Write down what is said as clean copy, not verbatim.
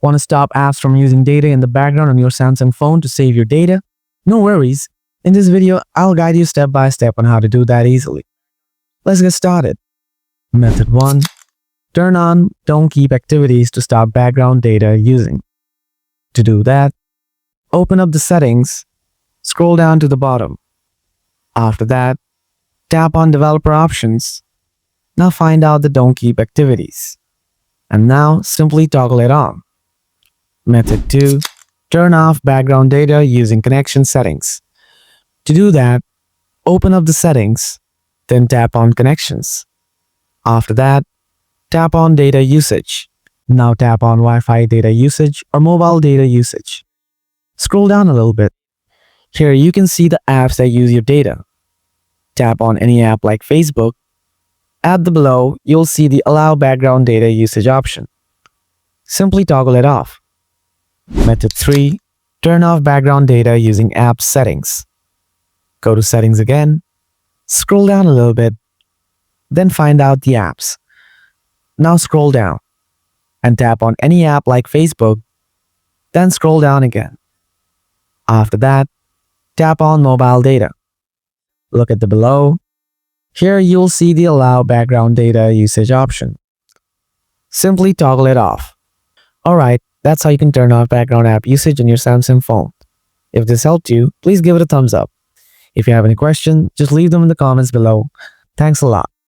Want to stop apps from using data in the background on your Samsung phone to save your data? No worries. In this video, I'll guide you step by step on how to do that easily. Let's get started. Method 1. Turn on Don't Keep activities to stop background data using. To do that, open up the settings, scroll down to the bottom. After that, tap on Developer Options. Now find out the Don't Keep activities. And now simply toggle it on. Method 2. Turn off background data using connection settings. To do that, open up the settings, then tap on Connections. After that, tap on Data Usage. Now tap on Wi-Fi data usage or mobile data usage. Scroll down a little bit. Here you can see the apps that use your data. Tap on any app like Facebook. At the below, you'll see the Allow Background Data Usage option. Simply toggle it off. Method 3. Turn off background data using app settings. Go to Settings again. Scroll down a little bit. Then find out the apps. Now scroll down and tap on any app like Facebook. Then scroll down again. After that, tap on Mobile Data. Look at the below. Here you'll see the Allow Background Data Usage option. Simply toggle it off. Alright, that's how you can turn off background app usage on your Samsung phone. If this helped you, please give it a thumbs up. If you have any questions, just leave them in the comments below. Thanks a lot.